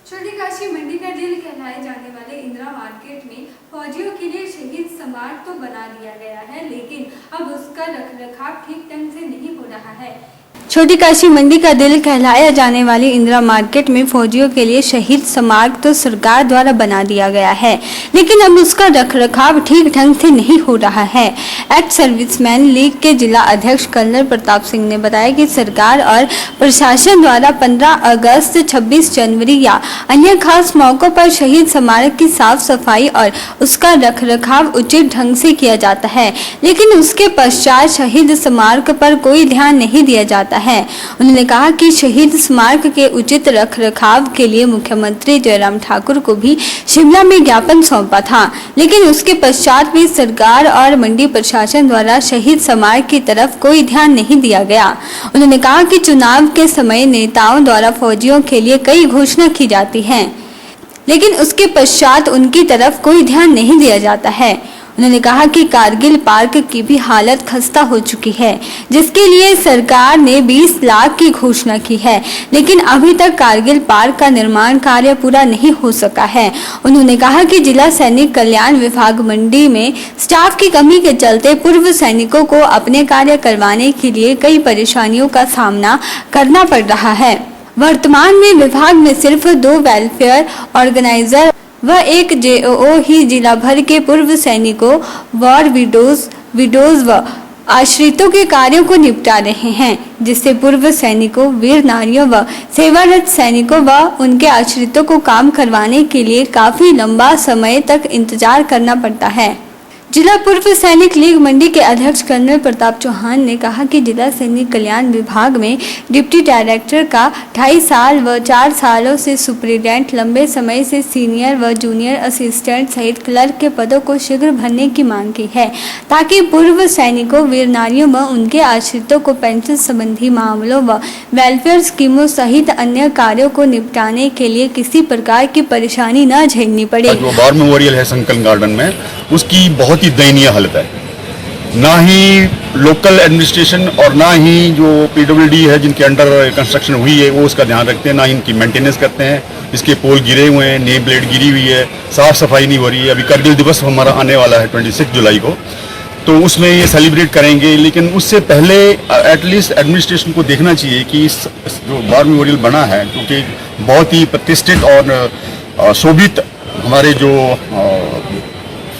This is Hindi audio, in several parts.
छोटी काशी मंडी का दिल कहलाए जाने वाले इंदिरा मार्केट में फौजियों के लिए शहीद स्मारक तो बना दिया गया है, लेकिन अब उसका रखरखाव ठीक ढंग से नहीं हो रहा है। छोटी काशी मंडी का दिल कहलाया जाने वाली इंदिरा मार्केट में फौजियों के लिए शहीद स्मारक तो सरकार द्वारा बना दिया गया है, लेकिन अब उसका रखरखाव ठीक ढंग से नहीं हो रहा है। एक्स सर्विसमैन लीग के जिला अध्यक्ष कर्नल प्रताप सिंह ने बताया कि सरकार और प्रशासन द्वारा 15 अगस्त, 26 जनवरी या अन्य खास मौकों पर शहीद स्मारक की साफ सफाई और उसका रखरखाव उचित ढंग से किया जाता है, लेकिन उसके पश्चात शहीद स्मारक पर कोई ध्यान नहीं दिया जाता है। उन्होंने कहा कि शहीद स्मारक के उचित रखरखाव के लिए मुख्यमंत्री जयराम ठाकुर को भी शिमला में ज्ञापन सौंपा था, लेकिन उसके पश्चात भी सरकार और मंडी प्रशासन द्वारा शहीद स्मारक की तरफ कोई ध्यान नहीं दिया गया। उन्होंने कहा कि चुनाव के समय नेताओं द्वारा फौजियों के लिए कई घोषणा की जाती हैं, लेकिन उसके पश्चात उनकी तरफ कोई ध्यान नहीं दिया जाता है। उन्होंने कहा कि कारगिल पार्क की भी हालत खस्ता हो चुकी है, जिसके लिए सरकार ने 20 लाख की घोषणा की है, लेकिन अभी तक कारगिल पार्क का निर्माण कार्य पूरा नहीं हो सका है। उन्होंने कहा कि जिला सैनिक कल्याण विभाग मंडी में स्टाफ की कमी के चलते पूर्व सैनिकों को अपने कार्य करवाने के लिए कई परेशानियों का सामना करना पड़ रहा है। वर्तमान में विभाग में सिर्फ 2 वेलफेयर ऑर्गेनाइजर व 1 JOO ही जिला भर के पूर्व सैनिकों, वॉर विडोज व आश्रितों के कार्यों को निपटा रहे हैं, जिससे पूर्व सैनिकों, वीर नारियों व सेवारत सैनिकों व उनके आश्रितों को काम करवाने के लिए काफी लंबा समय तक इंतजार करना पड़ता है। जिला पूर्व सैनिक लीग मंडी के अध्यक्ष कर्नल प्रताप चौहान ने कहा कि जिला सैनिक कल्याण विभाग में डिप्टी डायरेक्टर का 2.5 साल व 4 सालों से सुपरिटेंडेंट, लंबे समय से सीनियर व जूनियर असिस्टेंट सहित क्लर्क के पदों को शीघ्र भरने की मांग की है, ताकि पूर्व सैनिकों, वीर नारियों व उनके आश्रितों को पेंशन संबंधी मामलों व वेलफेयर स्कीमों सहित अन्य कार्यों को निपटाने के लिए किसी प्रकार की परेशानी न झेलनी पड़े। जो वॉर मेमोरियल है संकल्प गार्डन में, उसकी बहुत ही दयनीय हालत है। ना ही लोकल एडमिनिस्ट्रेशन और ना ही जो PWD है जिनके अंडर कंस्ट्रक्शन हुई है वो उसका ध्यान रखते हैं, ना ही इनकी मेंटेनेंस करते हैं। इसके पोल गिरे हुए हैं, नेम प्लेट गिरी हुई है, साफ सफाई नहीं हो रही है। अभी करगिल दिवस हमारा आने वाला है 26 जुलाई को, तो उसमें ये सेलिब्रेट करेंगे, लेकिन उससे पहले एटलीस्ट एडमिनिस्ट्रेशन को देखना चाहिए कि इस जो वॉर मेमोरियल बना है, क्योंकि बहुत ही प्रतिष्ठित और शोभित हमारे जो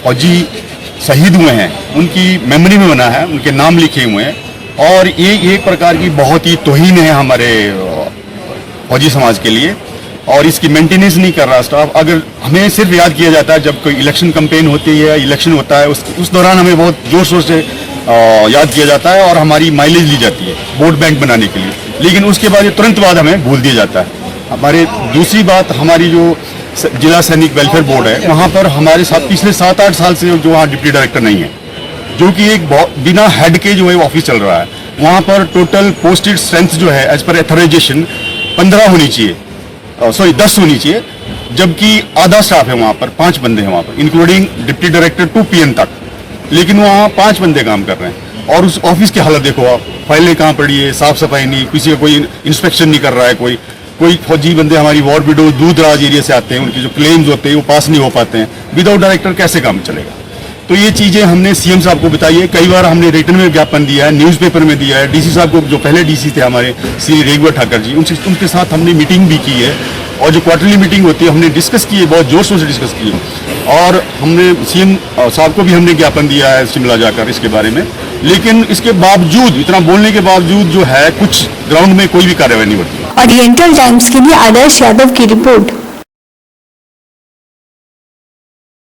फौजी शहीद हुए हैं उनकी मेमोरी में बना है, उनके नाम लिखे हुए हैं, और ये एक प्रकार की बहुत ही तौहीन है हमारे फौजी समाज के लिए, और इसकी मेंटेनेंस नहीं कर रहा स्टाफ। अगर हमें सिर्फ याद किया जाता है जब कोई इलेक्शन कैंपेन होती है, इलेक्शन होता है, उस दौरान हमें बहुत जोर शोर से याद किया जाता है और हमारी माइलेज ली जाती है वोट बैंक बनाने के लिए, लेकिन उसके बाद तुरंत बाद हमें भूल दिया जाता है। हमारे दूसरी बात, हमारी जो जिला सैनिक वेलफेयर बोर्ड है, वहाँ पर हमारे साथ पिछले 7-8 साल से जो वहाँ डिप्टी डायरेक्टर नहीं है, जो कि एक बिना हेड के जो है ऑफिस चल रहा है। वहाँ पर टोटल पोस्टेड स्ट्रेंथ जो है एज पर ऑथराइजेशन 15 होनी चाहिए, 10 होनी चाहिए, जबकि आधा स्टाफ है वहाँ पर, 5 बंदे हैं वहाँ पर, including deputy director to PM तक, लेकिन वहाँ 5 बंदे काम कर रहे हैं। और उस ऑफिस की हालत देखो आप, फाइलें कहाँ पड़ी है, साफ सफाई नहीं, किसी का कोई इंस्पेक्शन नहीं कर रहा है। कोई फौजी बंदे हमारी वॉर विडो दूर दराज एरिया से आते हैं, उनके जो क्लेम्स होते हैं वो पास नहीं हो पाते हैं। विदाउट डायरेक्टर कैसे काम चलेगा? तो ये चीज़ें हमने CM साहब को बताई है, कई बार हमने रिटन में ज्ञापन दिया है, न्यूज़पेपर में दिया है। DC साहब को, जो पहले DC थे हमारे श्री रेगुआ ठाकर जी, उनके साथ हमने मीटिंग भी की है, और जो क्वार्टरली मीटिंग होती है हमने डिस्कस की है, बहुत जोर शोर से डिस्कस की है, और हमने CM साहब को भी हमने ज्ञापन दिया है शिमला जाकर इसके बारे में। लेकिन इसके बावजूद, इतना बोलने के बावजूद जो है, कुछ ग्राउंड में कोई भी कार्रवाई नहीं होती। ओरिएंटल टाइम्स के लिए आदर्श यादव की रिपोर्ट।